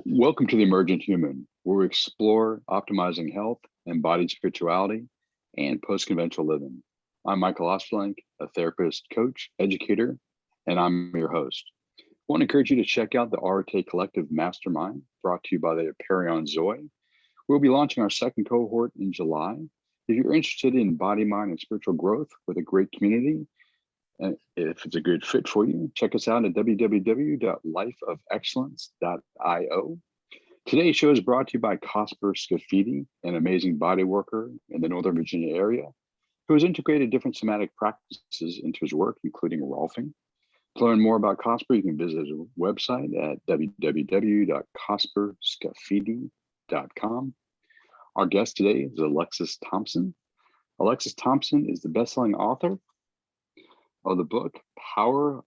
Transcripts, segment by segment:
Welcome to the Emergent Human, where we explore optimizing health, embodied spirituality, and post-conventional living. I'm Michael Ostrolenk, a therapist, coach, educator, and I'm your host. I want to encourage you to check out the RK Collective Mastermind, brought to you by the Perion Zoe. We'll be launching our second cohort in July. If you're interested in body, mind, and spiritual growth with a great community, and if it's a good fit for you, check us out at www.lifeofexcellence.io. Today's show is brought to you by Casper Scafidi, an amazing body worker in the Northern Virginia area, who has integrated different somatic practices into his work, including rolfing. To learn more about Casper, you can visit his website at www.casperscafidi.com. Our guest today is Alexsys Thompson. Alexsys Thompson is the best-selling author of the book, Power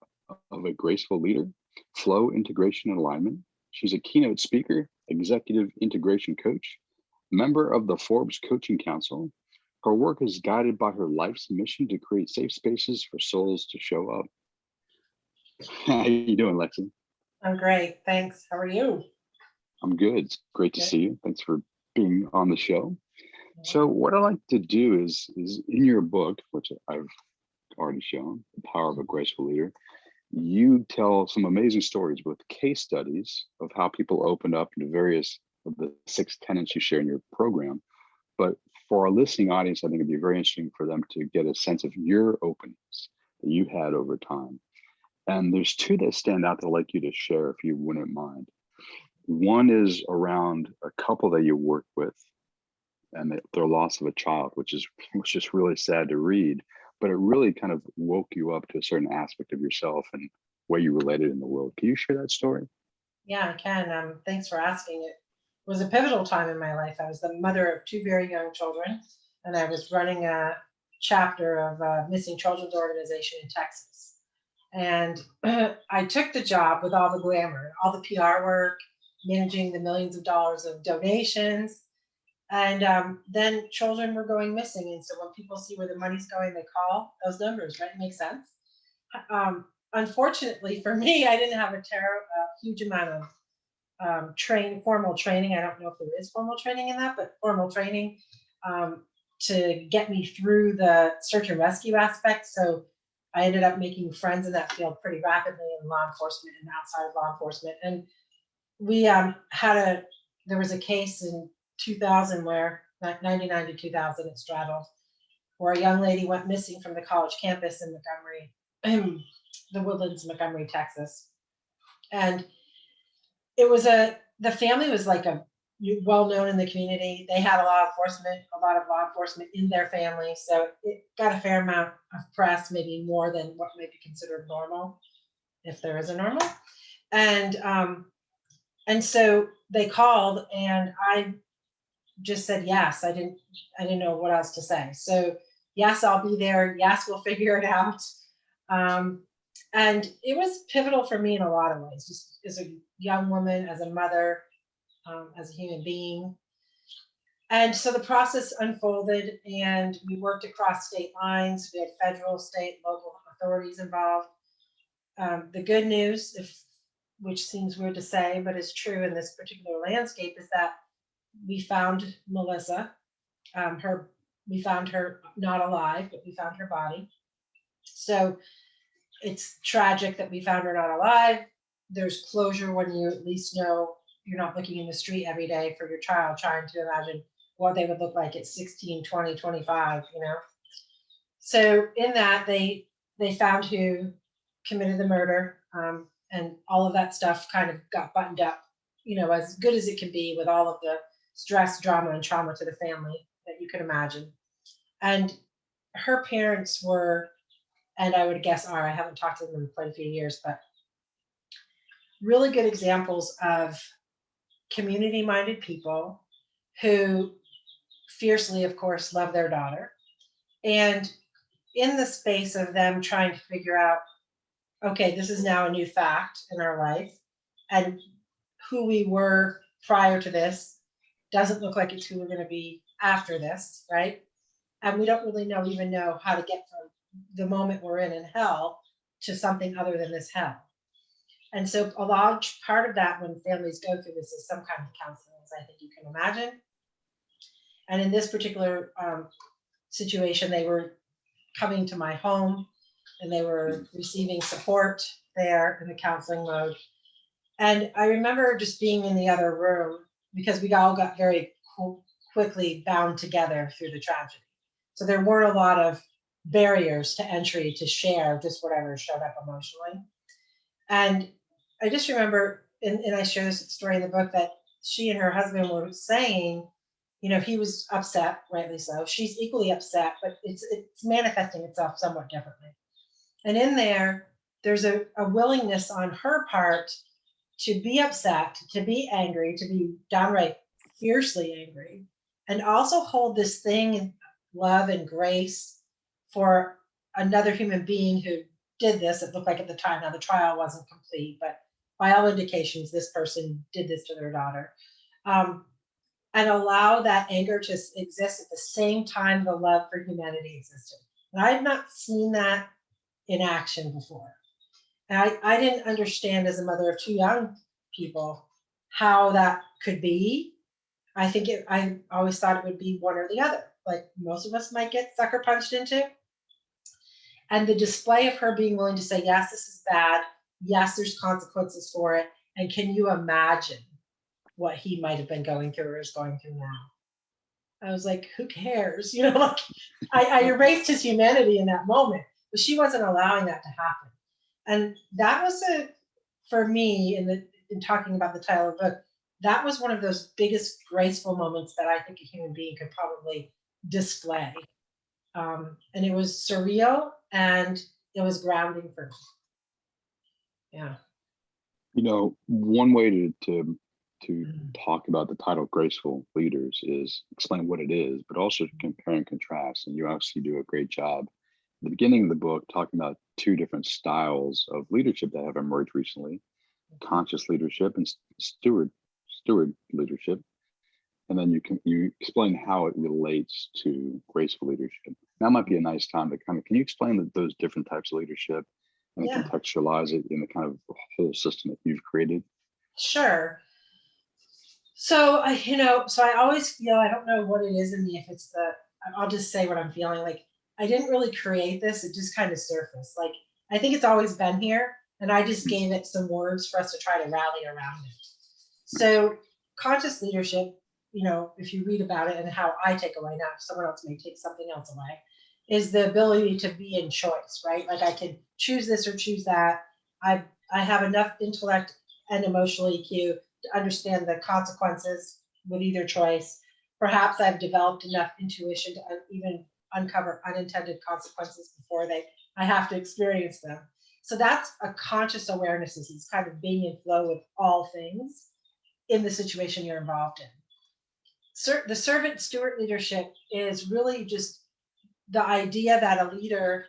of a Graceful Leader, Flow, Integration, and Alignment. She's a keynote speaker, executive integration coach, member of the Forbes Coaching Council. Her work is guided by her life's mission to create safe spaces for souls to show up. How you doing, Lexi? I'm great, thanks. How are you? I'm good. It's great to see you. Thanks for being on the show. So what I like to do is in your book, which I've already shown, The Power of a Graceful Leader, you tell some amazing stories with case studies of how people opened up into various of the 6 tenets you share in your program. But for our listening audience, I think it'd be very interesting for them to get a sense of your openness that you had over time. And there's 2 that stand out that I'd like you to share, if you wouldn't mind. One is around a couple that you worked with and their loss of a child, which was just really sad to read. But it really kind of woke you up to a certain aspect of yourself and way you related in the world. Can you share that story? Yeah, I can. Thanks for asking. It was a pivotal time in my life. I was the mother of 2 very young children, and I was running a chapter of a missing children's organization in Texas. And I took the job with all the glamour, all the PR work, managing the millions of dollars of donations. And then children were going missing. And so when people see where the money's going, they call those numbers, right? It makes sense. Unfortunately for me, I didn't have a huge amount of formal training. I don't know if there is formal training in that, but formal training to get me through the search and rescue aspect. So I ended up making friends in that field pretty rapidly in law enforcement and outside of law enforcement. And we there was a case in 2000 where 99 to 2000 it straddled, where a young lady went missing from the college campus in Montgomery, the Woodlands, Montgomery, Texas. And it was the family was like well known in the community. They had a lot of law enforcement in their family. So it got a fair amount of press, maybe more than what may be considered normal, if there is a normal. And so they called, and I just said yes. I didn't know what else to say. So yes, I'll be there. Yes, we'll figure it out. And it was pivotal for me in a lot of ways, just as a young woman, as a mother, as a human being. And so the process unfolded, and we worked across state lines. We had federal, state, local authorities involved. The good news, which seems weird to say, but is true in this particular landscape, is that we found Melissa. We found her not alive, but we found her body. So it's tragic that we found her not alive. There's closure when you at least know you're not looking in the street every day for your child, trying to imagine what they would look like at 16, 20, 25, So in that, they found who committed the murder, and all of that stuff kind of got buttoned up, as good as it can be with all of the stress, drama, and trauma to the family that you could imagine. And her parents were, and I would guess I haven't talked to them in quite a few years, but really good examples of community-minded people who fiercely, of course, love their daughter. And in the space of them trying to figure out, okay, this is now a new fact in our life, and who we were prior to this doesn't look like it's who we're going to be after this, right? And we don't really even know how to get from the moment we're in hell to something other than this hell. And so a large part of that when families go through this is some kind of counseling, as I think you can imagine. And in this particular situation, they were coming to my home and they were receiving support there in the counseling mode. And I remember just being in the other room because we all got very quickly bound together through the tragedy. So there weren't a lot of barriers to entry to share just whatever showed up emotionally. And I just remember, and I share this story in the book, that she and her husband were saying, you know, he was upset, rightly so. She's equally upset, but it's manifesting itself somewhat differently. And in there's a willingness on her part to be upset, to be angry, to be downright fiercely angry, and also hold this thing in love and grace for another human being who did this. It looked like at the time, now the trial wasn't complete, but by all indications, this person did this to their daughter. And allow that anger to exist at the same time the love for humanity existed. And I had not seen that in action before. And I didn't understand, as a mother of two young people, how that could be. I always thought it would be one or the other, like most of us might get sucker punched into. And the display of her being willing to say, yes, this is bad. Yes, there's consequences for it. And can you imagine what he might have been going through or is going through now? I was like, who cares? You know, like I erased his humanity in that moment, but she wasn't allowing that to happen. And that was for me, in talking about the title of the book, that was one of those biggest graceful moments that I think a human being could probably display. And it was surreal and it was grounding for me. Yeah. You know, one way to talk about the title Graceful Leaders is explain what it is, but also to compare and contrast. And you actually do a great job at the beginning of the book talking about two different styles of leadership that have emerged recently: conscious leadership and steward leadership. And then you explain how it relates to graceful leadership. That might be a nice time to can you explain those different types of leadership and Yeah. contextualize it in the kind of whole system that you've created? Sure. So I always feel, I don't know what it is in me, if it's I'll just say what I'm feeling. Like, I didn't really create this. It just kind of surfaced. Like, I think it's always been here, and I just gave it some words for us to try to rally around it. So conscious leadership, if you read about it and how I take away, now someone else may take something else away, is the ability to be in choice, right? Like, I can choose this or choose that. I have enough intellect and emotional EQ to understand the consequences with either choice. Perhaps I've developed enough intuition to even uncover unintended consequences before I have to experience them. So that's a conscious awareness. It's kind of being in flow with all things in the situation you're involved in. The servant steward leadership is really just the idea that a leader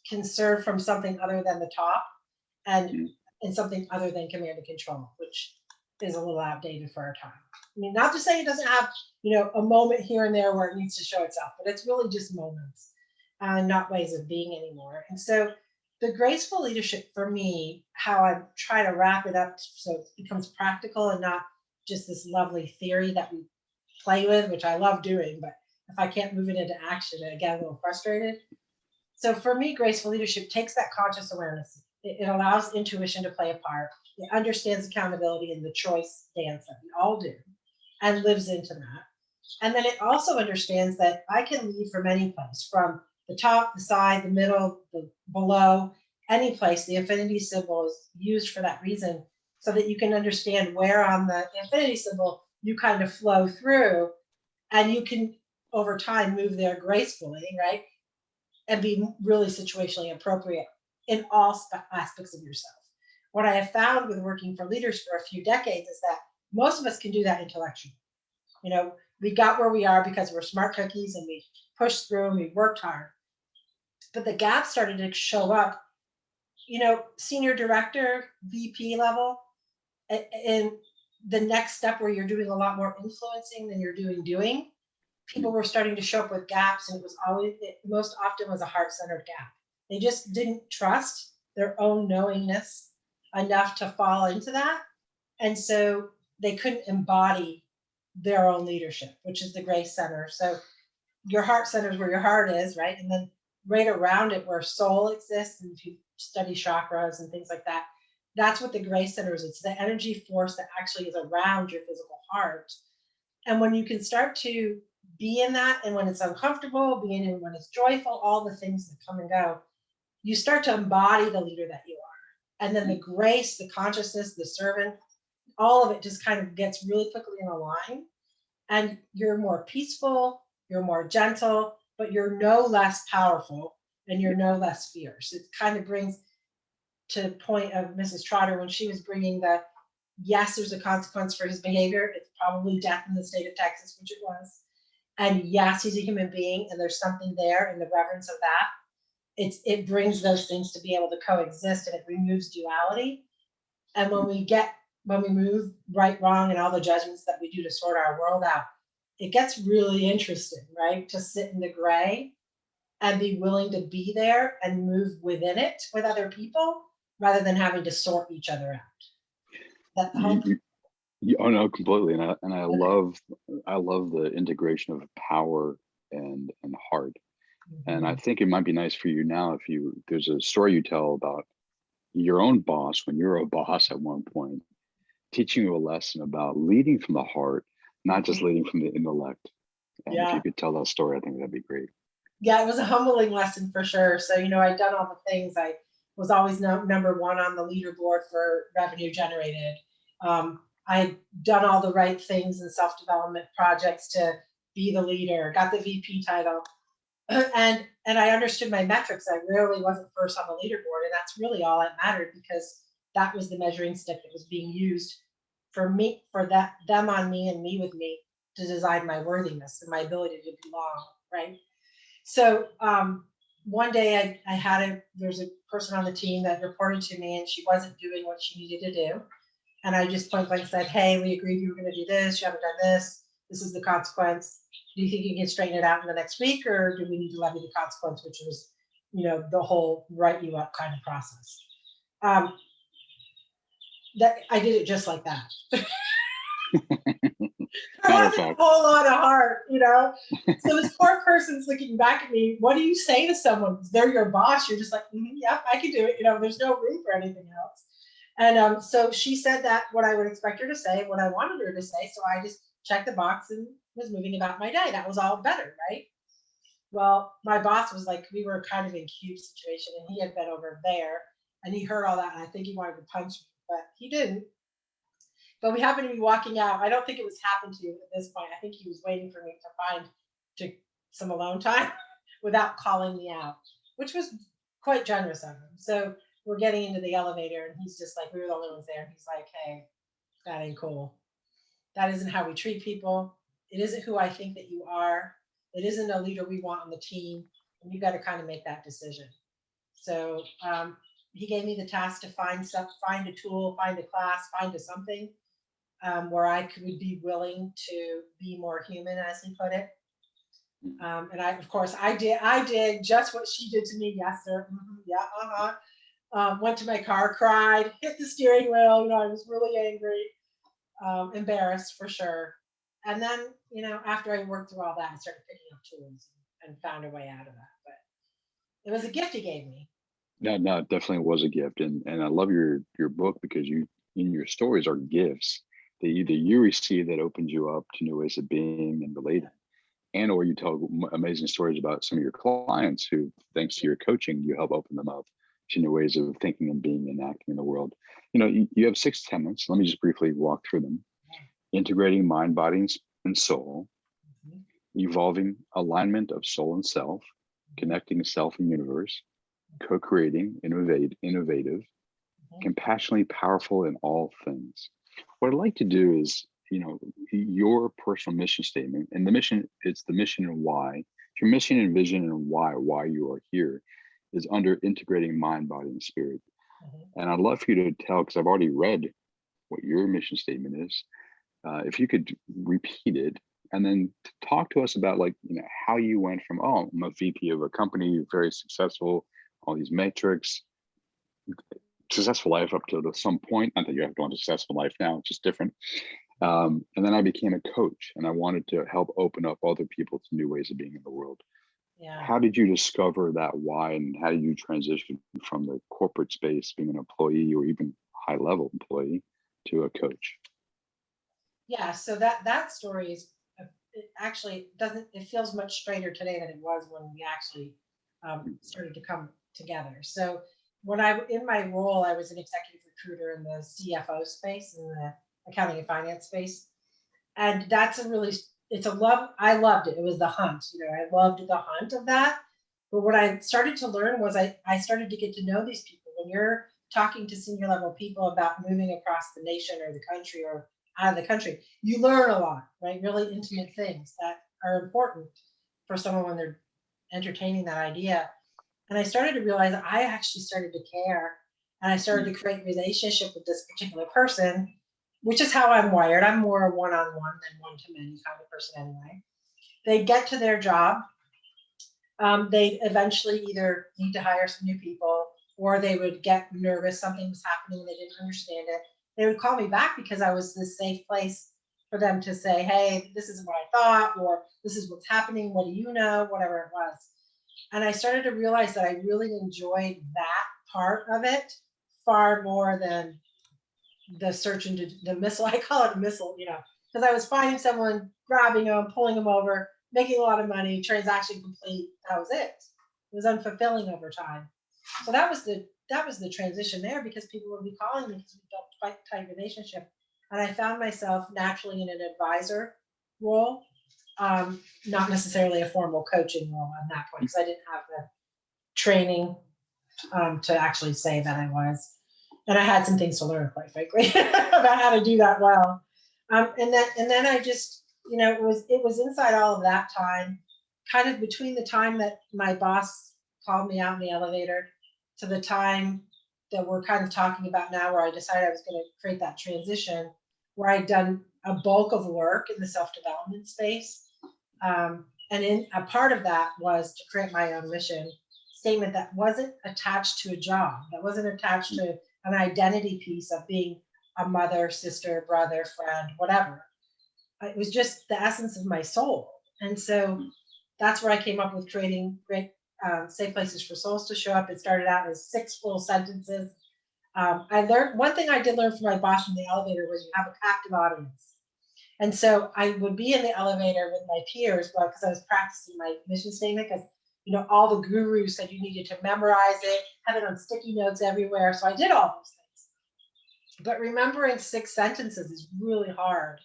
can serve from something other than the top and something other than command and control, which is a little outdated for our time. I mean, not to say it doesn't have, a moment here and there where it needs to show itself, but it's really just moments, not ways of being anymore. And so the graceful leadership for me, how I try to wrap it up so it becomes practical and not just this lovely theory that we play with, which I love doing, but if I can't move it into action, I get a little frustrated. So for me, graceful leadership takes that conscious awareness. It allows intuition to play a part. It understands accountability and the choice dance that we all do and lives into that. And then it also understands that I can lead from any place, from the top, the side, the middle, the below, any place. The infinity symbol is used for that reason, so that you can understand where on the infinity symbol you kind of flow through, and you can over time move there gracefully, right? And be really situationally appropriate in all aspects of yourself. What I have found with working for leaders for a few decades is that most of us can do that intellectually. We got where we are because we're smart cookies and we pushed through and we worked hard. But the gaps started to show up, senior director, VP level, and the next step where you're doing a lot more influencing than you're doing. People were starting to show up with gaps, and most often was a heart-centered gap. They just didn't trust their own knowingness enough to fall into that. And so they couldn't embody their own leadership, which is the grace center. So your heart center is where your heart is, right? And then right around it where soul exists, and if you study chakras and things like that, that's what the grace center is. It's the energy force that actually is around your physical heart. And when you can start to be in that, and when it's uncomfortable, being in when it's joyful, all the things that come and go, you start to embody the leader that you are. And then the grace, the consciousness, the servant, all of it just kind of gets really quickly in a line. And you're more peaceful, you're more gentle, but you're no less powerful and you're no less fierce. It kind of brings to the point of Mrs. Trotter when she was bringing the, yes, there's a consequence for his behavior. It's probably death in the state of Texas, which it was. And yes, he's a human being, and there's something there in the reverence of that. It brings those things to be able to coexist, and it removes duality. And when we move right, wrong, and all the judgments that we do to sort our world out, it gets really interesting, right? To sit in the gray and be willing to be there and move within it with other people rather than having to sort each other out. That helps. Oh no, completely. And I love the integration of power and heart. And I think it might be nice for you now if there's a story you tell about your own boss when you're a boss at one point, teaching you a lesson about leading from the heart, not just leading from the intellect. And if you could tell that story, I think that'd be great. Yeah, it was a humbling lesson for sure. So, I'd done all the things. I was always number one on the leaderboard for revenue generated. I'd done all the right things in self-development projects to be the leader, got the VP title. And I understood my metrics. I really wasn't first on the leaderboard. And that's really all that mattered, because that was the measuring stick that was being used for me, for them on me and me with me, to design my worthiness and my ability to belong, right? So one day there's a person on the team that reported to me, and she wasn't doing what she needed to do. And I just point blank said, hey, we agreed you were going to do this. You haven't done this. This is the consequence. Do you think you can straighten it out in the next week, or do we need to levy the consequence, which was, the whole write you up kind of process? That I did it just like that. There wasn't a whole lot of heart, So this poor person's looking back at me. What do you say to someone? They're your boss. You're just like, yeah, I can do it. There's no room for anything else. And so she said that what I would expect her to say, what I wanted her to say. So I just checked the box and was moving about my day. That was all better, right? Well, my boss was like, we were kind of in cube situation, and he had been over there, and he heard all that, and I think he wanted to punch me, but he didn't. But we happened to be walking out. I don't think it was happened to you at this point. I think he was waiting for me to find some alone time without calling me out, which was quite generous of him. So we're getting into the elevator, and he's just like, we were the only ones there. He's like, hey, that ain't cool. That isn't how we treat people. It isn't who I think that you are. It isn't a leader we want on the team. And you got to kind of make that decision. So he gave me the task to find a tool, find a class, find something where I could be willing to be more human, as he put it. And I did just what she did to me. Yes, sir. Yeah, went to my car, cried, hit the steering wheel. I was really angry, embarrassed for sure. And then, after I worked through all that, I started picking up tools and found a way out of that. But it was a gift he gave me. No, it definitely was a gift. And I love your book, because in your stories are gifts that either you receive that opens you up to new ways of being and relating, and or you tell amazing stories about some of your clients who, thanks to your coaching, you help open them up to new ways of thinking and being and acting in the world. You have 6 tenets. Let me just briefly walk through them. Integrating mind, body, and soul, evolving alignment of soul and self, connecting self and universe, co-creating, innovative, compassionately powerful in all things. What I'd like to do is, your personal mission statement, and it's the mission and why. Your mission and vision and why you are here is under integrating mind, body, and spirit. And I'd love for you to tell, because I've already read what your mission statement is. If you could repeat it, and then talk to us about how you went from, I'm a VP of a company, very successful, all these metrics, successful life up to some point. Not that you have to want a successful life now, it's just different. And then I became a coach, and I wanted to help open up other people to new ways of being in the world. Yeah. How did you discover that why, and how did you transition from the corporate space, being an employee or even high level employee, to a coach? Yeah, so that story is it actually doesn't, it feels much straighter today than it was when we actually started to come together. So when in my role, I was an executive recruiter in the CFO space, in the accounting and finance space. And that's I loved it. It was the hunt, I loved the hunt of that. But what I started to learn was I started to get to know these people. When you're talking to senior level people about moving across the nation or the country or out of the country, you learn a lot, right? Really intimate things that are important for someone when they're entertaining that idea. And I started to realize I actually started to care, and I started to create relationship with this particular person, which is how I'm wired. I'm more a one-on-one than one-to-many kind of person anyway. They get to their job. They eventually either need to hire some new people, or they would get nervous, something was happening and they didn't understand it. They would call me back because I was this safe place for them to say, hey, this is what I thought, or this is what's happening, what do you know, whatever it was. And I started to realize that I really enjoyed that part of it far more than the search into the missile. I call it a missile, because I was finding someone, grabbing them, pulling them over, making a lot of money, transaction complete. That was it. It was unfulfilling over time. So that was the transition there, because people would be calling me because we built quite a tight relationship. And I found myself naturally in an advisor role, not necessarily a formal coaching role at that point, because I didn't have the training to actually say that I was. And I had some things to learn, quite frankly, about how to do that well. And then I just, it was inside all of that time, kind of between the time that my boss called me out in the elevator to the time that we're kind of talking about now, where I decided I was going to create that transition, where I'd done a bulk of work in the self-development space. And in a part of that was to create my own mission statement that wasn't attached to a job, that wasn't attached to an identity piece of being a mother, sister, brother, friend, whatever. It was just the essence of my soul. And so that's where I came up with creating great safe places for souls to show up. It started out as 6 full sentences. I learned one thing I did learn from my boss in the elevator was you have a captive audience. And so I would be in the elevator with my peers, because I was practicing my mission statement, because all the gurus said you needed to memorize it, have it on sticky notes everywhere. So I did all those things. But remembering 6 sentences is really hard.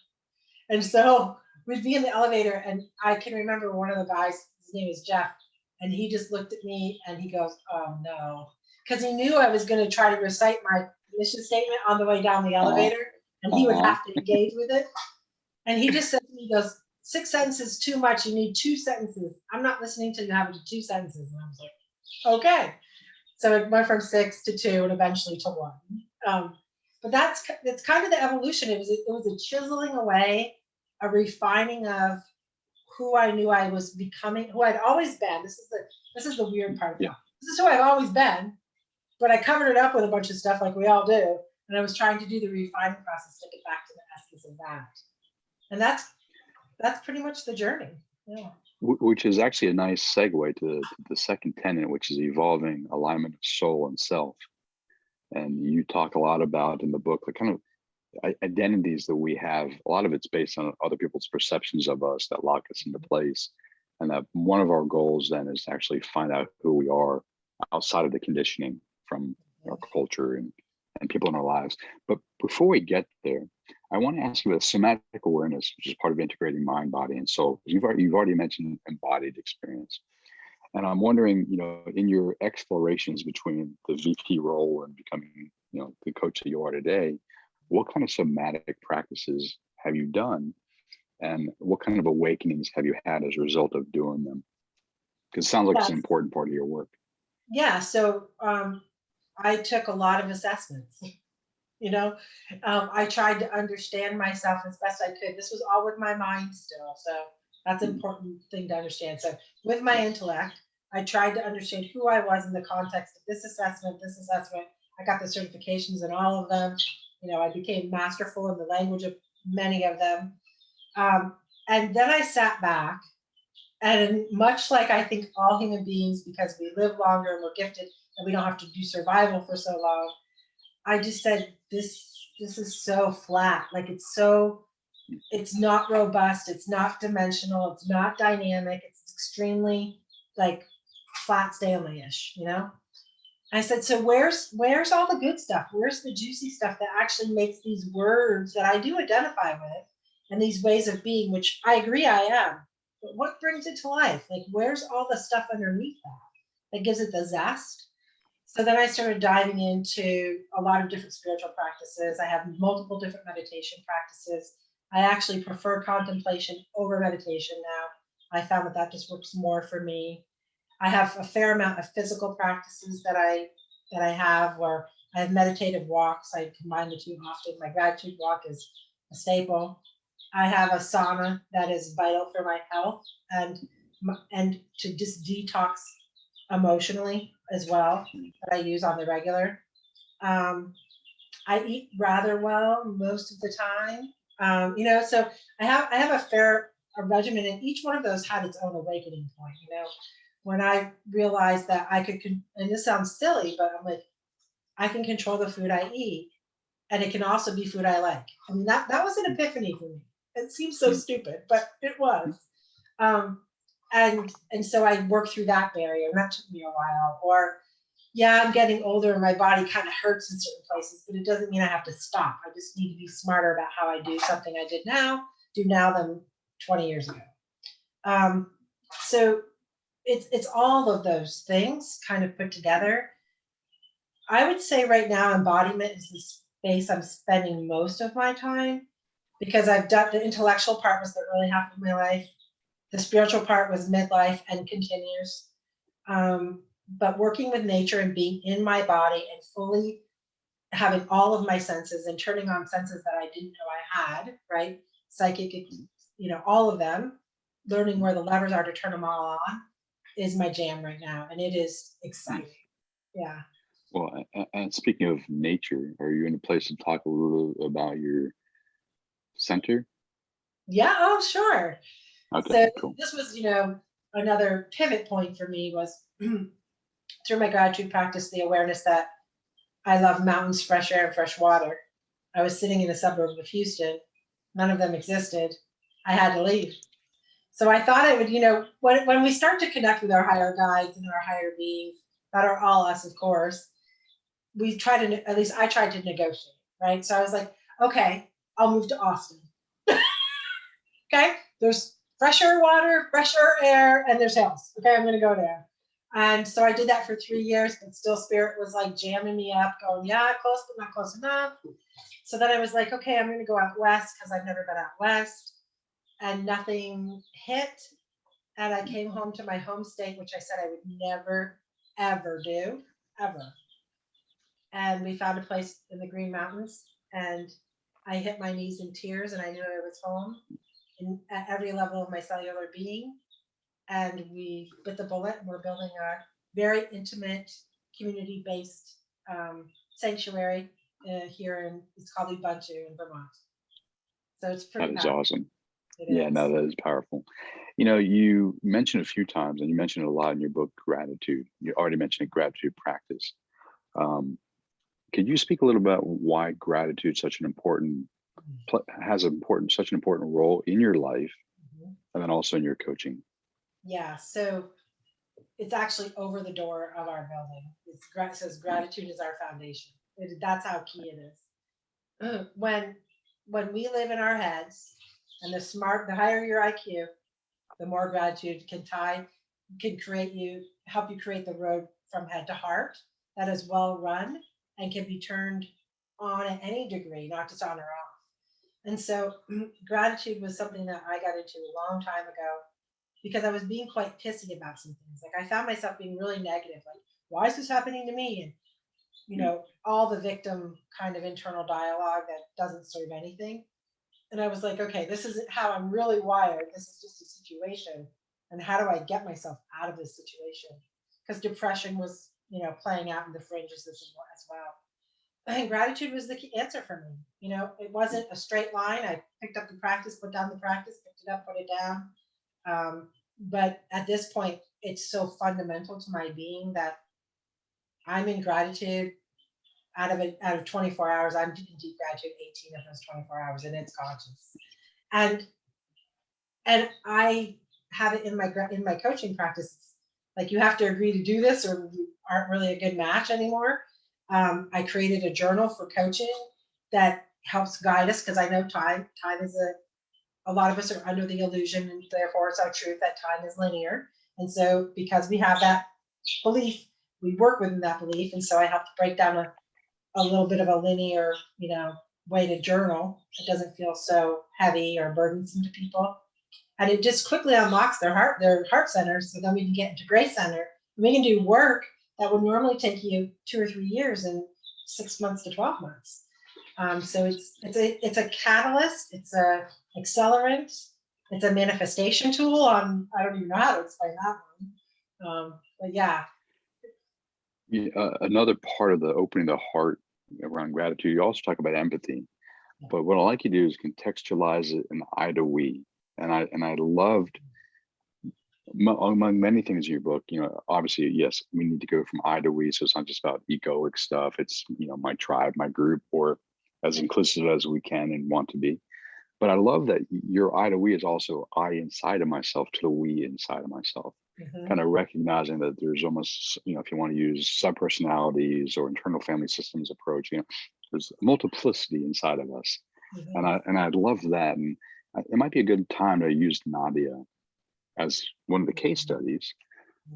And so we'd be in the elevator, and I can remember one of the guys, his name is Jeff, and he just looked at me and he goes, oh no. Because he knew I was going to try to recite my mission statement on the way down the elevator, and he would have to engage with it. And he just said to me, he goes, 6 sentences too much. You need 2 sentences. I'm not listening to you have 2 sentences. And I was like, okay. So it went from 6 to 2 and eventually to 1. But it's kind of the evolution. It was a chiseling away, a refining of who I knew I was becoming, who I'd always been. This is the weird part of it. This is who I've always been, but I covered it up with a bunch of stuff like we all do. And I was trying to do the refining process to get back to the essence of that. And that's pretty much the journey. Yeah. Which is actually a nice segue to the second tenet, which is evolving alignment of soul and self. And you talk a lot about in the book the kind of identities that we have. A lot of it's based on other people's perceptions of us that lock us into place. And that one of our goals then is to actually find out who we are outside of the conditioning from our culture and people in our lives. But before we get there, I want to ask you about somatic awareness, which is part of integrating mind, body, and soul. You've already mentioned embodied experience. And I'm wondering, in your explorations between the VP role and becoming, the coach that you are today, what kind of somatic practices have you done? And what kind of awakenings have you had as a result of doing them? Because it sounds like it's an important part of your work. Yeah. So I took a lot of assessments. I tried to understand myself as best I could. This was all with my mind still. So that's an important thing to understand. So with my intellect, I tried to understand who I was in the context of this assessment. I got the certifications in all of them. You know, I became masterful in the language of many of them. And then I sat back, and much like I think all human beings, because we live longer and we're gifted and we don't have to do survival for so long, I just said, this is so flat. Like it's not robust, it's not dimensional, it's not dynamic, it's extremely like flat Stanley-ish, you know? I said, so where's all the good stuff? Where's the juicy stuff that actually makes these words that I do identify with and these ways of being, which I agree I am, but what brings it to life? Like, where's all the stuff underneath that gives it the zest? So then I started diving into a lot of different spiritual practices. I have multiple different meditation practices. I actually prefer contemplation over meditation now. I found that just works more for me. I have a fair amount of physical practices that I have, where I have meditative walks. I combine the two often. My gratitude walk is a staple. I have a sauna that is vital for my health and to just detox emotionally as well, that I use on the regular. I eat rather well most of the time. You know, so I have a regimen, and each one of those had its own awakening point. You know, when I realized that I could, and this sounds silly, but I'm like, I can control the food I eat, and it can also be food I like. I mean, that was an epiphany for me. It seems so stupid, but it was. And so I worked through that barrier, and that took me a while. Or, yeah, I'm getting older and my body kind of hurts in certain places, but it doesn't mean I have to stop. I just need to be smarter about how I do something I do now than 20 years ago. So it's all of those things kind of put together. I would say right now, embodiment is the space I'm spending most of my time, because I've done the intellectual part was the early half of my life. The spiritual part was midlife and continues. But working with nature and being in my body and fully having all of my senses and turning on senses that I didn't know I had, right? Psychic, you know, all of them, learning where the levers are to turn them all on is my jam right now. And it is exciting. Yeah. Well, and speaking of nature, are you in a place to talk a little about your center? Yeah, oh, sure. Okay, So cool. this was, you know, another pivot point for me was through my gratitude practice, the awareness that I love mountains, fresh air, and fresh water. I was sitting in a suburb of Houston. None of them existed. I had to leave. So I thought I would, you know, when we start to connect with our higher guides and our higher beings, that are all us, of course, we try to, at least I tried to negotiate, right? So I was like, okay, I'll move to Austin. Okay, there's fresher water, fresher air, and there's hills. Okay, I'm going to go there. And so I did that for 3 years, but still spirit was like jamming me up, going, yeah, close, but not close enough. So then I was like, okay, I'm going to go out west, because I've never been out west, and nothing hit. And I came home to my home state, which I said I would never, ever do, ever. And we found a place in the Green Mountains, and I hit my knees in tears, and I knew I was home at every level of my cellular being. And we bit the bullet, and we're building a very intimate, community-based sanctuary here it's called Ubuntu in Vermont. So it's pretty That is powerful. awesome. It is. No, that is powerful. You know, you mentioned a few times, and you mentioned a lot in your book, gratitude. You already mentioned a gratitude practice. Could you speak a little about why gratitude is such an important, such an important role in your life, and then also in your coaching? Yeah, so it's actually over the door of our building. It says gratitude is our foundation. That's how key it is. When we live in our heads, and the higher your IQ, the more gratitude can help you create the road from head to heart that is well run and can be turned on at any degree, not just on or off. And so gratitude was something that I got into a long time ago, because I was being quite pissy about some things. Like I found myself being really negative, like, why is this happening to me? And, you know, all the victim kind of internal dialogue that doesn't serve anything. And I was like, okay, this isn't how I'm really wired. This is just a situation. And how do I get myself out of this situation? Because depression was, you know, playing out in the fringes as well. And gratitude was the key answer for me. It wasn't a straight line. I picked up the practice, put down the practice, picked it up, put it down. But at this point, it's so fundamental to my being that I'm in gratitude. Out of 24 hours, I'm in deep gratitude 18 of those 24 hours, and it's conscious. And I have it in my coaching practice. Like, you have to agree to do this, or you aren't really a good match anymore. I created a journal for coaching that helps guide us, because I know time is a lot of us are under the illusion, and therefore it's our truth, that time is linear. And so because we have that belief, we work within that belief. And so I have to break down a little bit of a linear, way to journal. It doesn't feel so heavy or burdensome to people. And it just quickly unlocks their heart center. So then we can get into Grace Center, and we can do work that would normally take you 2 or 3 years in 6 months to 12 months. So it's a catalyst, it's a accelerant, it's a manifestation tool. I don't even know how to explain that one. But yeah. Another part of the opening the heart around gratitude, you also talk about empathy. But what I like you to do is contextualize it in I to we. And I loved, among many things in your book, obviously, yes, we need to go from I to we. So it's not just about egoic stuff. It's, my tribe, my group, or as inclusive as we can and want to be. But I love that your I to we is also I inside of myself to the we inside of myself. Mm-hmm. Kind of recognizing that there's almost, if you want to use subpersonalities or internal family systems approach, there's a multiplicity inside of us. Mm-hmm. And I love that. And it might be a good time to use Nadia as one of the case studies,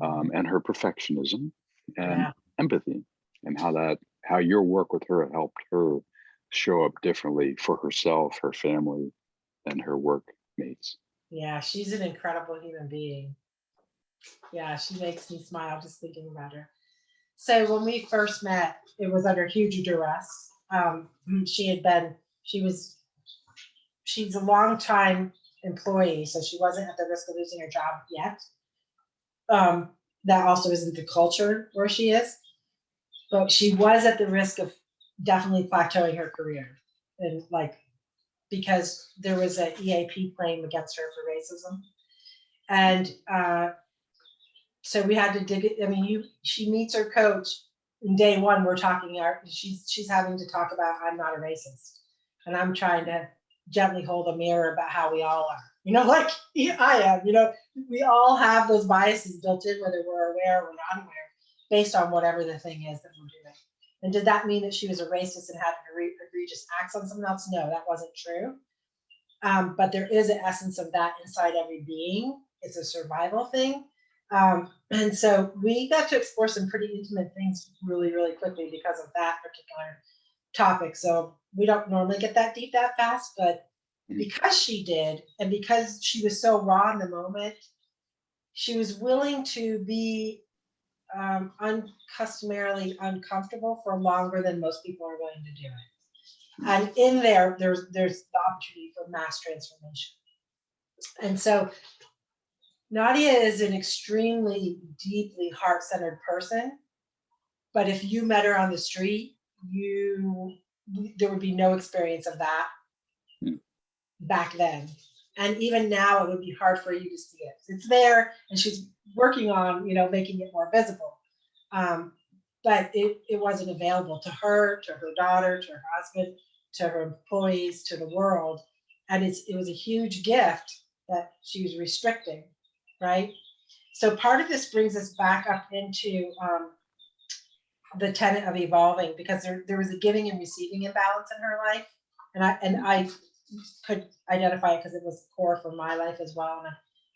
and her perfectionism and empathy, and how your work with her helped her show up differently for herself, her family, and her workmates. Yeah, she's an incredible human being. Yeah, she makes me smile just thinking about her. So when we first met, it was under huge duress. She's a long-time employee, so she wasn't at the risk of losing her job yet. That also isn't the culture where she is, but she was at the risk of definitely plateauing her career, and because there was an EAP claim against her for racism, and so we had to dig it. I mean, she meets her coach, and day one we're talking. She's having to talk about, I'm not a racist, and I'm trying to gently hold a mirror about how we all are. I am. We all have those biases built in, whether we're aware or not aware, based on whatever the thing is that we're doing. And did that mean that she was a racist and had egregious acts on someone else? No, that wasn't true. But there is an essence of that inside every being. It's a survival thing. And so we got to explore some pretty intimate things really, really quickly because of that particular topic. So we don't normally get that deep that fast, but because she did, and because she was so raw in the moment, she was willing to be uncustomarily uncomfortable for longer than most people are willing to do it. And in there's the opportunity for mass transformation. And so Nadia is an extremely deeply heart-centered person, but if you met her on the street, there would be no experience of that back then. And even now, it would be hard for you to see it. It's there, and she's working on, making it more visible. But it wasn't available to her, to her daughter, to her husband, to her employees, to the world. And it was a huge gift that she was restricting, right? So part of this brings us back up into the tenet of evolving, because there was a giving and receiving imbalance in her life. And I could identify it because it was core for my life as well. And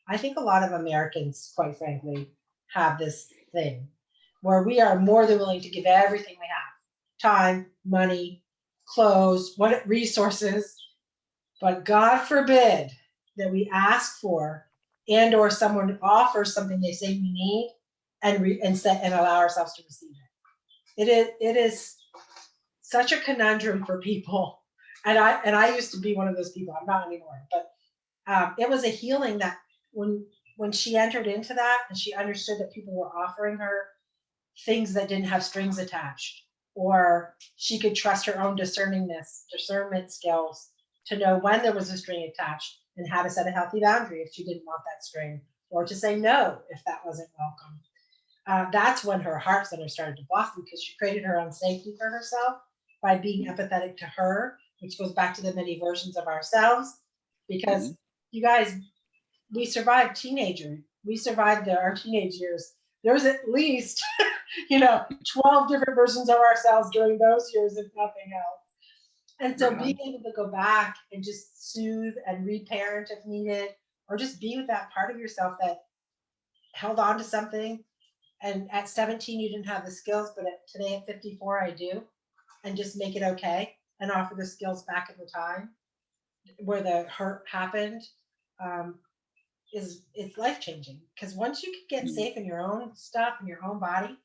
I think a lot of Americans, quite frankly, have this thing where we are more than willing to give everything we have: time, money, clothes, resources. But God forbid that we ask for and or someone offers something they say we need and allow ourselves to receive it. It is such a conundrum for people. And I used to be one of those people. I'm not anymore, but it was a healing that when she entered into that and she understood that people were offering her things that didn't have strings attached, or she could trust her own discernment skills to know when there was a string attached and how to set a healthy boundary if she didn't want that string, or to say no if that wasn't welcome. That's when her heart center started to blossom, because she created her own safety for herself by being empathetic to her, which goes back to the many versions of ourselves. Because you guys, we survived our teenage years. There's at least 12 different versions of ourselves during those years, if nothing else. And so being able to go back and just soothe and reparent if needed, or just be with that part of yourself that held on to something. And at 17, you didn't have the skills, but today at 54, I do. And just make it okay and offer the skills back at the time where the hurt happened. It's life-changing, because once you can get safe in your own stuff, in your own body,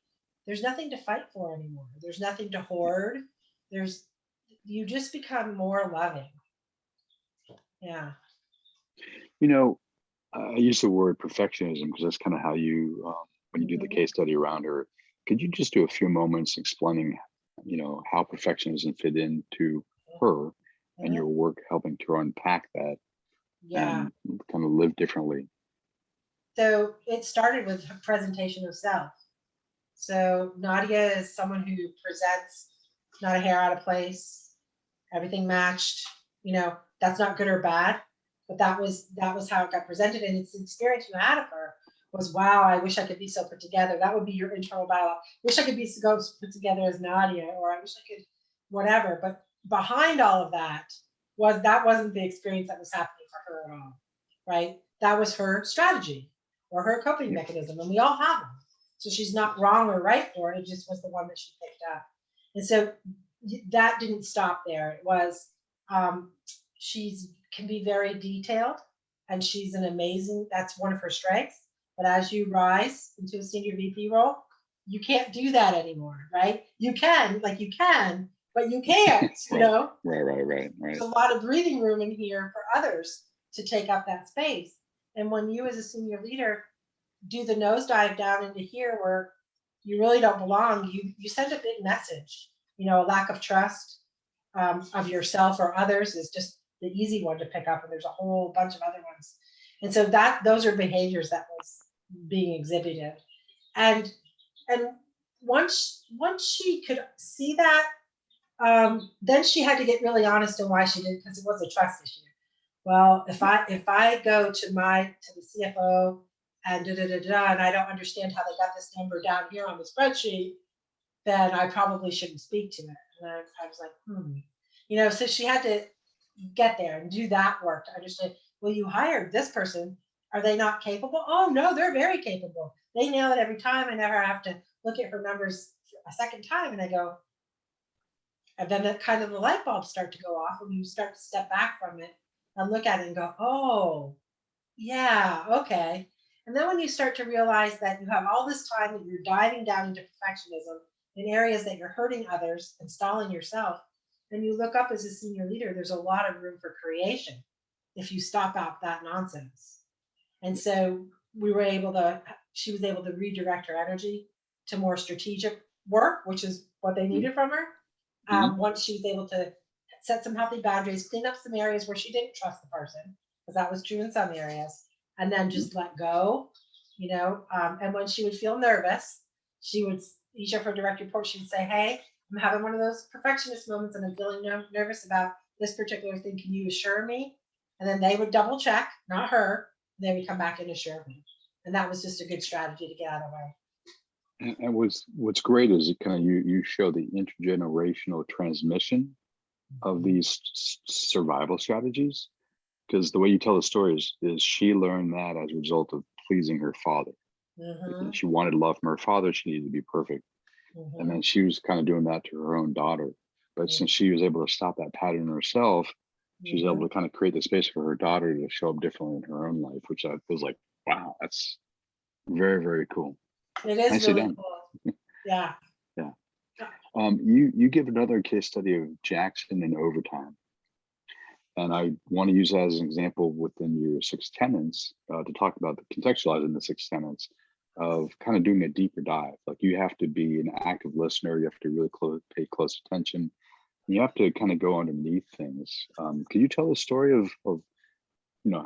there's nothing to fight for anymore. There's nothing to hoard. You just become more loving. Yeah. I use the word perfectionism because that's kind of how you, when you do the case study around her, could you just do a few moments explaining, how perfectionism fit into her and your work helping to unpack that and kind of live differently? So it started with a presentation of self. So Nadia is someone who presents not a hair out of place, everything matched. That's not good or bad, but that was how it got presented. And it's the experience you had of her was, wow, I wish I could be so put together. That would be your internal dialogue. Wish I could be so put together as Nadia, or I wish I could whatever. But behind all of that wasn't the experience that was happening for her at all, right? That was her strategy or her coping mechanism, and we all have them. So she's not wrong or right for it. It just was the one that she picked up. And so that didn't stop there. It was, can be very detailed, and she's that's one of her strengths. But as you rise into a senior VP role, you can't do that anymore, right? You can, but you can't, Right. Right. There's a lot of breathing room in here for others to take up that space. And when you as a senior leader do the nosedive down into here where you really don't belong, you send a big message. A lack of trust of yourself or others is just the easy one to pick up, and there's a whole bunch of other ones. And so those are behaviors that was being exhibited. And once she could see that, then she had to get really honest in why she did, because it was a trust issue. Well, if I go to the CFO and and I don't understand how they got this number down here on the spreadsheet, then I probably shouldn't speak to it. And I was like, so she had to get there and do that work to understand, well, you hired this person. Are they not capable? Oh, no, they're very capable. They nail it every time. I never have to look at her numbers a second time. And I go, and then the light bulbs start to go off, and you start to step back from it and look at it and go, oh, yeah, okay. And then when you start to realize that you have all this time that you're diving down into perfectionism in areas that you're hurting others and stalling yourself, and you look up as a senior leader, there's a lot of room for creation if you stop out that nonsense. And so she was able to redirect her energy to more strategic work, which is what they needed from her. Once she was able to set some healthy boundaries, clean up some areas where she didn't trust the person, because that was true in some areas, and then just let go, and when she would feel nervous, each of her direct reports, she would say, hey, I'm having one of those perfectionist moments and I'm feeling nervous about this particular thing. Can you assure me? And then they would double check, not her. And they would come back and assure me. And that was just a good strategy to get out of the way. And what's great is you show the intergenerational transmission of these survival strategies, because the way you tell the story is she learned that as a result of pleasing her father. She wanted love from her father. She needed to be perfect. And then she was kind of doing that to her own daughter. But since she was able to stop that pattern herself, she was able to kind of create the space for her daughter to show up differently in her own life, which I was like, wow, that's very, very cool. It is nicely really done. Cool. Yeah. Yeah. You give another case study of Jackson and overtime. And I want to use that as an example within your 6 tenets to talk about contextualizing the 6 tenets of kind of doing a deeper dive. Like you have to be an active listener. You have to really pay close attention. You have to kind of go underneath things. Can you tell the story of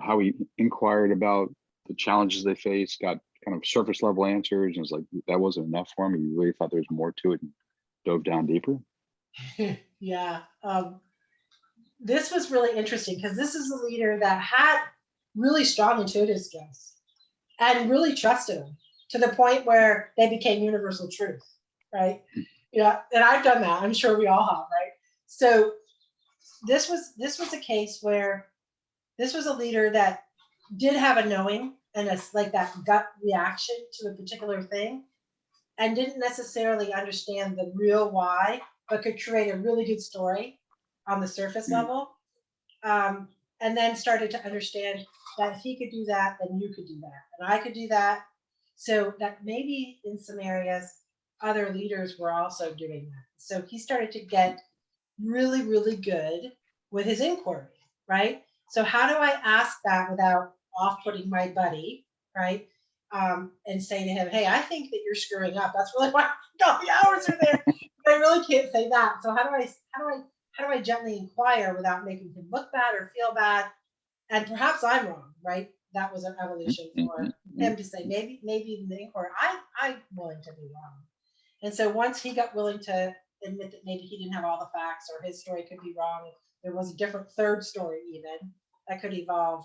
how he inquired about the challenges they faced, got kind of surface level answers, and was like that wasn't enough for him? He really thought there was more to it and dove down deeper. Yeah, this was really interesting because this is a leader that had really strong intuitive skills and really trusted him to the point where they became universal truth, right? Yeah, and I've done that. I'm sure we all have, right? So this was a case where this was a leader that did have a knowing and it's like that gut reaction to a particular thing and didn't necessarily understand the real why, but could create a really good story on the surface level. And then started to understand that if he could do that, then you could do that. And I could do that. So that maybe in some areas, other leaders were also doing that. So he started to get really, really good with his inquiry, right? So how do I ask that without off-putting my buddy, right? And say to him, hey, I think that you're screwing up. That's really why all the hours are there. But I really can't say that. So how do I gently inquire without making him look bad or feel bad? And perhaps I'm wrong, right? That was an evolution for him to say, maybe in the inquiry, I'm willing to be wrong. And so once he got willing to admit that maybe he didn't have all the facts or his story could be wrong, there was a different third story even that could evolve.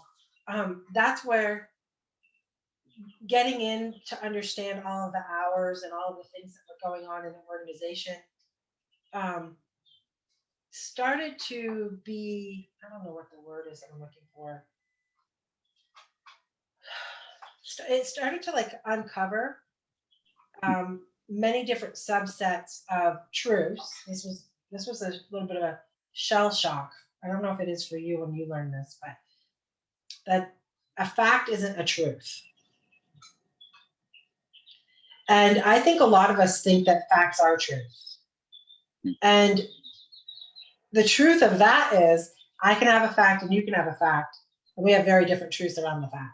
That's where getting in to understand all of the hours and all of the things that were going on in the organization started to be, I don't know what the word is that I'm looking for. It started to like uncover many different subsets of truths. This was a little bit of a shell shock. I don't know if it is for you when you learn this, but that a fact isn't a truth. And I think a lot of us think that facts are truth. And the truth of that is I can have a fact and you can have a fact, and we have very different truths around the fact.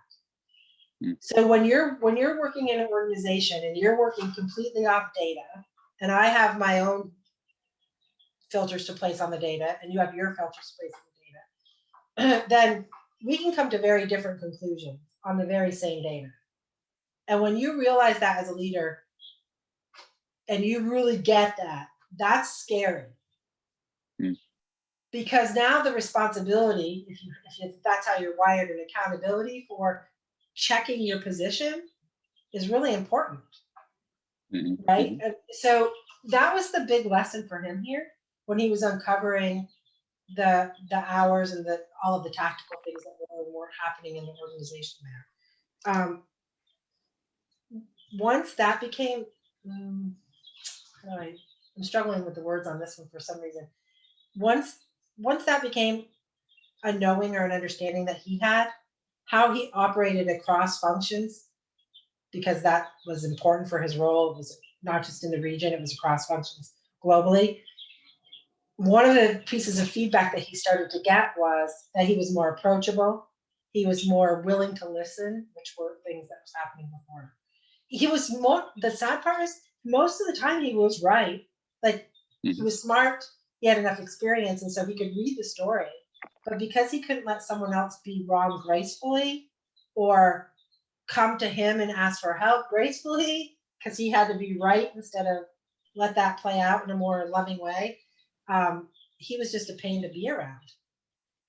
So when you're working in an organization and you're working completely off data, and I have my own filters to place on the data, and you have your filters to place on the data, then we can come to very different conclusions on the very same data. And when you realize that as a leader, and you really get that, that's scary. Because now the responsibility, if that's how you're wired, and accountability for checking your position is really important, right? And so that was the big lesson for him here when he was uncovering the hours and all of the tactical things that were happening in the organization there. Once that became, I'm struggling with the words on this one for some reason. Once that became a knowing or an understanding that he had, how he operated across functions, because that was important for his role. It was not just in the region, it was across functions globally. One of the pieces of feedback that he started to get was that he was more approachable. He was more willing to listen, which were things that was happening before. He was more, the sad part is most of the time he was right. Like he was smart, he had enough experience, and so he could read the story. But because he couldn't let someone else be wrong gracefully or come to him and ask for help gracefully, because he had to be right instead of let that play out in a more loving way, he was just a pain to be around.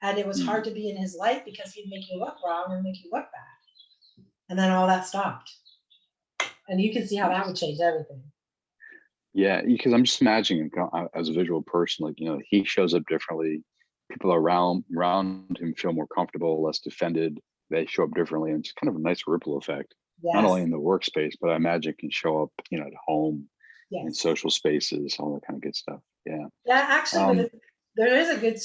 And it was hard to be in his light because he'd make you look wrong and make you look bad. And then all that stopped. And you can see how that would change everything. Yeah, because I'm just imagining as a visual person, like, he shows up differently. People around him feel more comfortable, less defended. They show up differently, and it's kind of a nice ripple effect. Yes. Not only in the workspace, but I imagine it can show up, at home, in social spaces, all that kind of good stuff. Yeah. Yeah, actually, there is a good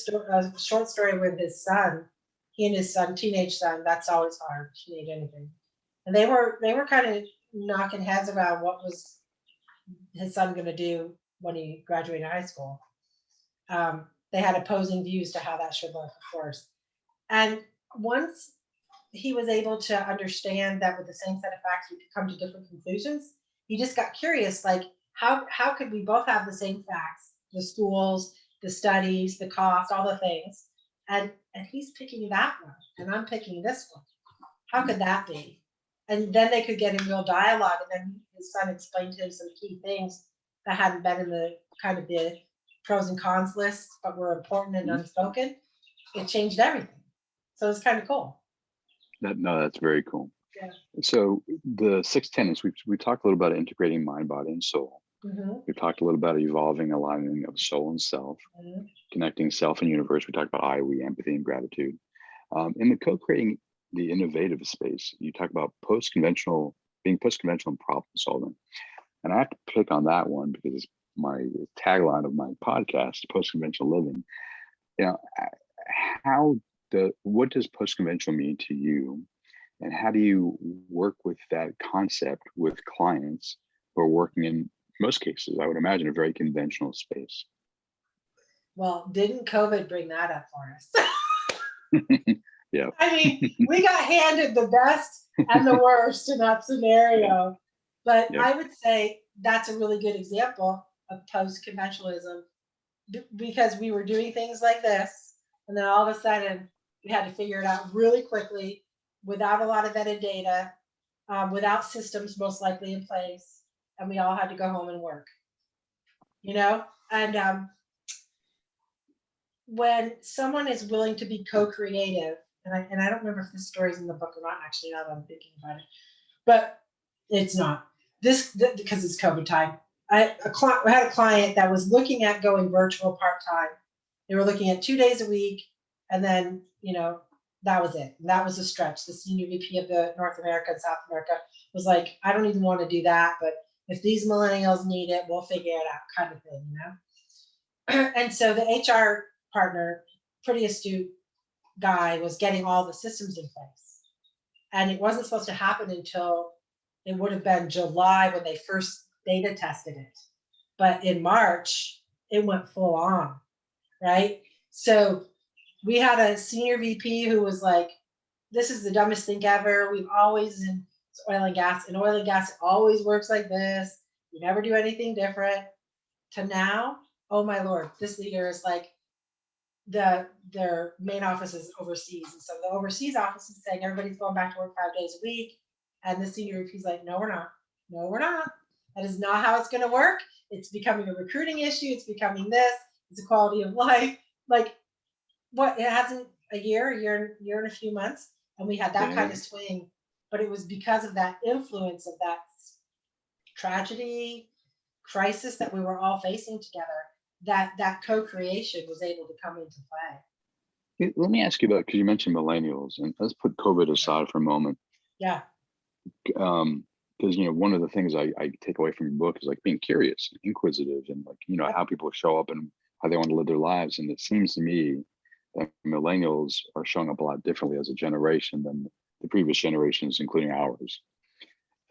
short story with his son. He and his son, teenage son. That's always hard, teenage anything. And they were kind of knocking heads around what was his son going to do when he graduated high school. They had opposing views to how that should look, of course. And once he was able to understand that with the same set of facts, we could come to different conclusions. He just got curious, like, how could we both have the same facts, the schools, the studies, the cost, all the things, and he's picking that one, and I'm picking this one. How could that be? And then they could get in real dialogue, and then his son explained to him some key things that hadn't been in the kind of the pros and cons list, but were important and unspoken. It changed everything. So it's kind of cool. No, that's very cool. Yeah. So the 6 tenets, we talked a little about integrating mind, body, and soul. We talked a little about evolving, aligning of soul and self, connecting self and universe. We talked about I, we, empathy, and gratitude. In the co-creating the innovative space, you talk about being post-conventional and problem solving. And I have to pick on that one because it's my tagline of my podcast, post-conventional living. You know, what does post-conventional mean to you? And how do you work with that concept with clients who are working in most cases, I would imagine, a very conventional space? Well, didn't COVID bring that up for us? Yeah. I mean, we got handed the best and the worst in that scenario. But Yep. I would say that's a really good example of post-conventionalism, because we were doing things like this, and then all of a sudden we had to figure it out really quickly without a lot of vetted data, without systems most likely in place, and we all had to go home and work. And when someone is willing to be co-creative, and I don't remember if this story's in the book or not, actually, now that I'm thinking about it, but it's not. Because it's COVID time. I had a client that was looking at going virtual part-time. They were looking at 2 days a week, and then, that was it. And that was a stretch. The senior VP of the North America and South America was like, I don't even want to do that, but if these millennials need it, we'll figure it out, kind of thing, And so the HR partner, pretty astute guy, was getting all the systems in place. And it wasn't supposed to happen until it would have been July when they first beta tested it. But in March, it went full on, right? So we had a senior VP who was like, this is the dumbest thing ever. We've always, in oil and gas, it always works like this. We never do anything different. To now, oh my Lord, this leader is like, their main office is overseas. And so the overseas office is saying everybody's going back to work 5 days a week. And the senior VP is like, no, we're not. No, we're not. That is not how it's going to work. It's becoming a recruiting issue. It's becoming this. It's a quality of life. Like, what? It hasn't a year and a few months. And we had that kind of swing. But it was because of that influence of that tragedy, crisis that we were all facing together, that co-creation was able to come into play. Let me ask you about, because you mentioned millennials, and let's put COVID aside for a moment. Yeah. Because one of the things I take away from your book is like being curious, inquisitive, and like how people show up and how they want to live their lives. And it seems to me that millennials are showing up a lot differently as a generation than the previous generations, including ours.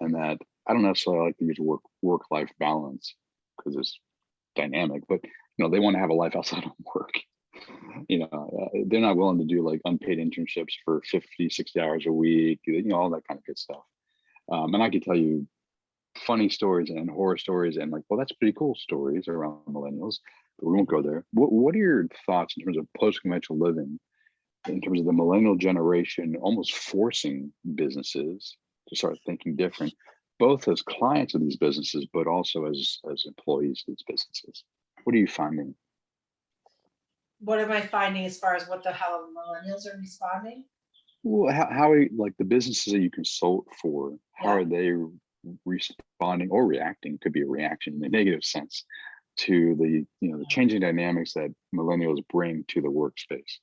And that I don't necessarily like to use work-life balance because it's dynamic, but they want to have a life outside of work. They're not willing to do like unpaid internships for 50, 60 hours a week, all that kind of good stuff. And I could tell you funny stories and horror stories and like, well, that's pretty cool stories around millennials, but we won't go there. What are your thoughts in terms of post-conventional living, in terms of the millennial generation almost forcing businesses to start thinking different, both as clients of these businesses, but also as employees of these businesses? What are you finding? What am I finding as far as what the hell millennials are responding? Well, how are like the businesses that you consult for, how are they responding or reacting? Could be a reaction in a negative sense to the the changing dynamics that millennials bring to the workspace.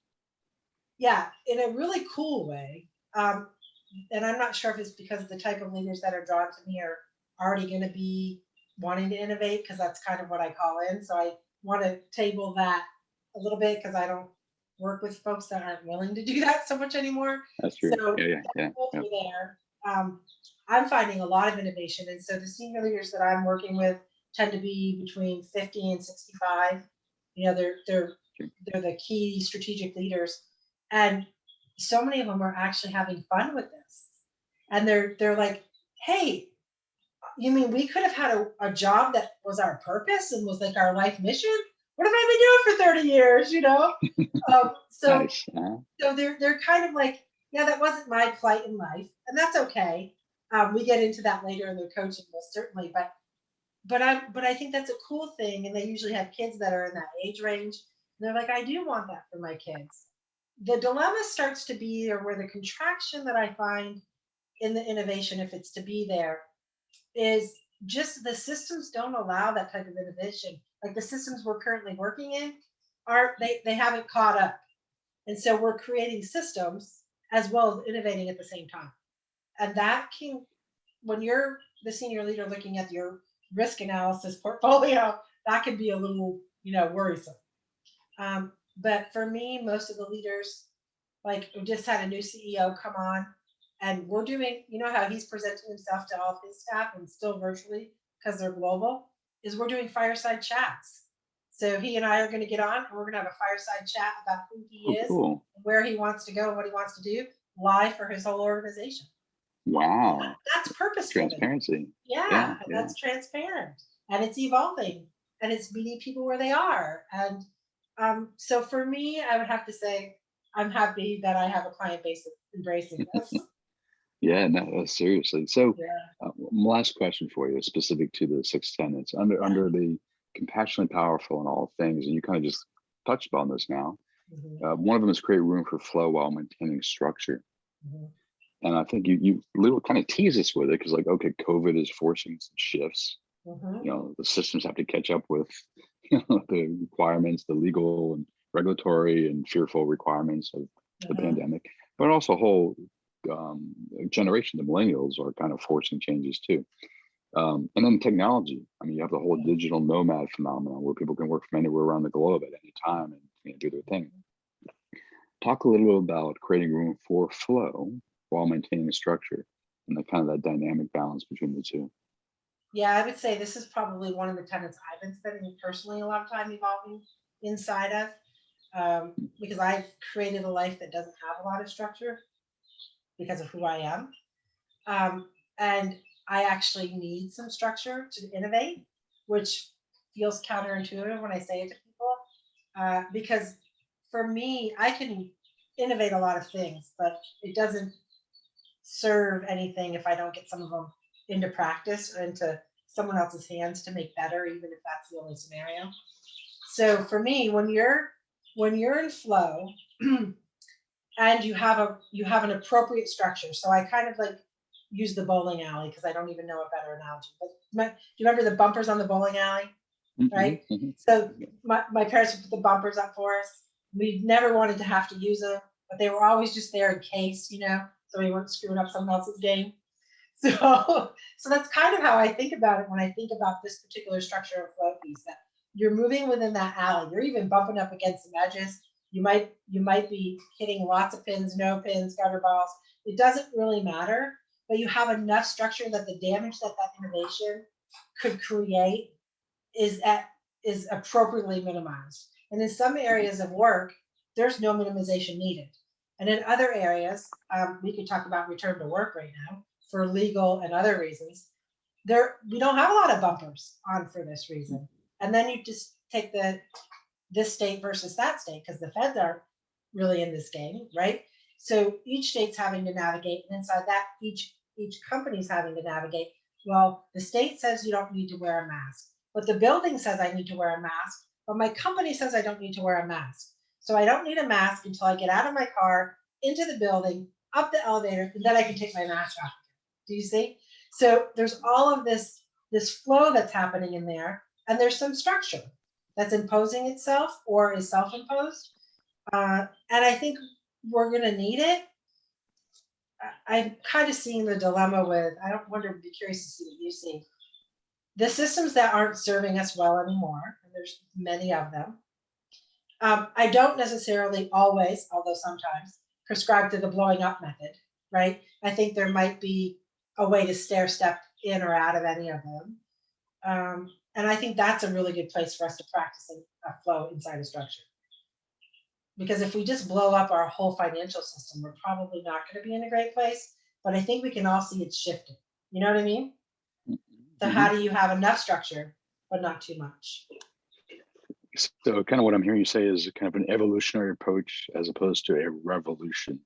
Yeah, in a really cool way. And I'm not sure if it's because the type of leaders that are drawn to me are already going to be wanting to innovate, because that's kind of what I call in. So I want to table that a little bit because I don't work with folks that aren't willing to do that so much anymore. That's true. So Yeah. there. I'm finding a lot of innovation. And so the senior leaders that I'm working with tend to be between 50 and 65. They're the key strategic leaders. And so many of them are actually having fun with this. And they're like, hey, you mean we could have had a job that was our purpose and was like our life mission? What have I been doing for 30 years, you know? So Nice. so they're kind of like, yeah, that wasn't my plight in life, and that's okay. We get into that later in their coaching, most certainly, but I think that's a cool thing, and they usually have kids that are in that age range. And they're like, I do want that for my kids. The dilemma starts to be, or where the contraction that I find in the innovation, if it's to be there, is just the systems don't allow that type of innovation. Like the systems we're currently working in aren't, they haven't caught up. And so we're creating systems as well as innovating at the same time. And that can, when you're the senior leader looking at your risk analysis portfolio, that can be a little, worrisome. But for me, most of the leaders, like we just had a new CEO come on, and we're doing, how he's presenting himself to all of his staff and still virtually because they're global, is we're doing fireside chats. So he and I are going to get on and we're going to have a fireside chat about who he is, Cool. where he wants to go, and what he wants to do live for his whole organization. Wow. That's purposeful. Transparency. Yeah, that's transparent, and it's evolving, and it's meeting people where they are. And so for me, I would have to say I'm happy that I have a client base that's embracing this. Yeah, no, seriously. So, Yeah. my last question for you is specific to the 6 tenets under the compassionately powerful in all things, and you kind of just touched upon this now. One of them is create room for flow while maintaining structure. And I think you little kind of tease us with it because, like, okay, COVID is forcing some shifts. The systems have to catch up with the requirements, the legal and regulatory and fearful requirements of the pandemic, but also a whole generation, the millennials, are kind of forcing changes too. And then technology. I mean, you have the whole digital nomad phenomenon where people can work from anywhere around the globe at any time and do their thing. Talk a little bit about creating room for flow while maintaining structure and the kind of that dynamic balance between the two. Yeah, I would say this is probably one of the tenets I've been spending personally a lot of time evolving inside of, because I've created a life that doesn't have a lot of structure because of who I am. And I actually need some structure to innovate, which feels counterintuitive when I say it to people. Because for me, I can innovate a lot of things, but it doesn't serve anything if I don't get some of them into practice or into someone else's hands to make better, even if that's the only scenario. So for me, when you're in flow and you have an appropriate structure. So I kind of like use the bowling alley because I don't even know a better analogy. But do you remember the bumpers on the bowling alley? Right? So my parents would put the bumpers up for us. We never wanted to have to use them, but they were always just there in case, so we weren't screwing up someone else's game. So that's kind of how I think about it when I think about this particular structure of flow piece, that you're moving within that alley. You're even bumping up against some edges. You might be hitting lots of pins, no pins, gutter balls. It doesn't really matter, but you have enough structure that the damage that innovation could create is appropriately minimized. And in some areas of work, there's no minimization needed. And in other areas, we could talk about return to work right now for legal and other reasons. We don't have a lot of bumpers on for this reason. And then you just take this state versus that state, because the feds aren't really in this game, right? So each state's having to navigate, and inside that, each company's having to navigate. Well, the state says you don't need to wear a mask, but the building says I need to wear a mask, but my company says I don't need to wear a mask. So I don't need a mask until I get out of my car, into the building, up the elevator, and then I can take my mask off. Do you see? So there's all of this flow that's happening in there, and there's some structure that's imposing itself or is self-imposed. And I think we're going to need it. I'm kind of seeing the dilemma with, I don't wonder, be curious to see what you see. The systems that aren't serving us well anymore, and there's many of them. I don't necessarily always, although sometimes, prescribe to the blowing up method, right? I think there might be a way to stair step in or out of any of them. And I think that's a really good place for us to practice a flow inside a structure. Because if we just blow up our whole financial system, we're probably not going to be in a great place. But I think we can all see it's shifting. You know what I mean? So how do you have enough structure, but not too much? So kind of what I'm hearing you say is kind of an evolutionary approach as opposed to a revolution.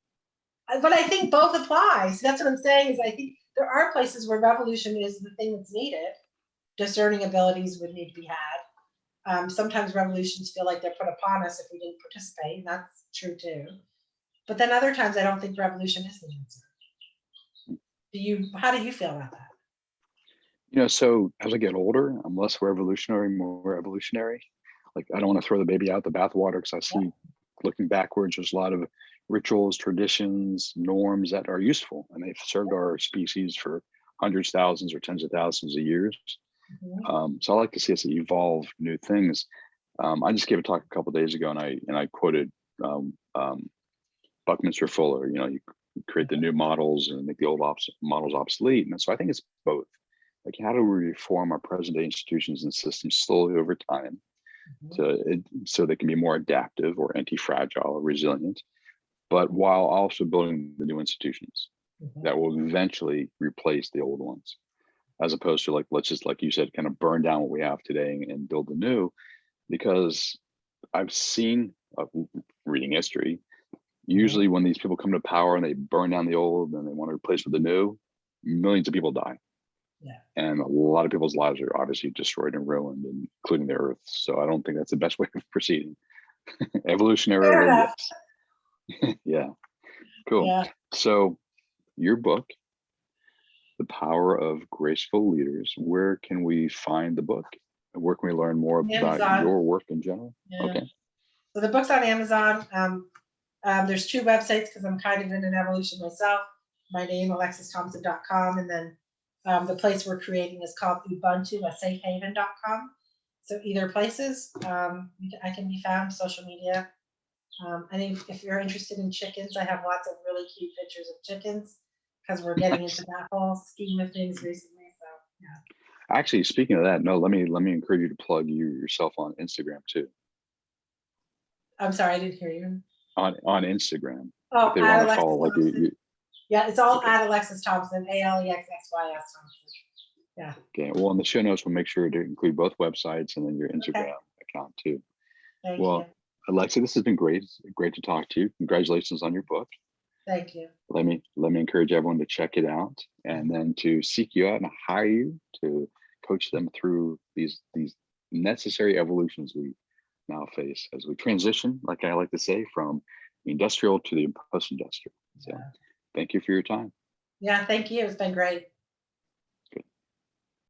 But I think both apply. So that's what I'm saying is I think there are places where revolution is the thing that's needed. Discerning abilities would need to be had. Sometimes revolutions feel like they're put upon us if we didn't participate, and that's true too. But then other times I don't think revolution is the answer. How do you feel about that? You know, so as I get older, I'm less revolutionary, more evolutionary. Like I don't want to throw the baby out the bathwater because I see looking backwards, there's a lot of rituals, traditions, norms that are useful, and they've served our species for hundreds, thousands, or tens of thousands of years. So I like to see us evolve new things. I just gave a talk a couple of days ago, and I quoted Buckminster Fuller. You know, you create the new models and make the old models obsolete. And so I think it's both. Like, how do we reform our present day institutions and systems slowly over time, so they can be more adaptive or anti-fragile or resilient, but while also building the new institutions that will eventually replace the old ones, as opposed to like, let's just, like you said, kind of burn down what we have today and build the new. Because I've seen, reading history, usually when these people come to power and they burn down the old and they want to replace with the new, millions of people die. And a lot of people's lives are obviously destroyed and ruined, including the earth. So I don't think that's the best way of proceeding. Evolutionarily, yes. Yeah, cool. Yeah. So your book, The Power of Graceful Leaders, where can we find the book? Where can we learn more about your work in general? Okay. So the book's on Amazon. There's two websites because I'm kind of in an evolution myself. My name, alexsysthompson.com, and then the place we're creating is called Ubuntu, safehaven.com. So either places, I can be found, social media. And if you're interested in chickens, I have lots of really cute pictures of chickens because we're getting into that whole scheme of things recently. So yeah. Actually, speaking of that, no, let me encourage you to plug yourself on Instagram too. I'm sorry, I didn't hear you. On Instagram. Oh, if they want to follow, like you. Yeah, it's all at Alexsys Thompson, Alexsys Thompson. Yeah. Okay. Well, in the show notes, we'll make sure to include both websites and then your Instagram account too. Thank you. Alexsys, this has been great. It's great to talk to you. Congratulations on your book. Thank you. Let me encourage everyone to check it out and then to seek you out and hire you to coach them through these necessary evolutions we now face as we transition, like I like to say, from industrial to the post-industrial. So thank you for your time. Yeah, thank you. It's been great.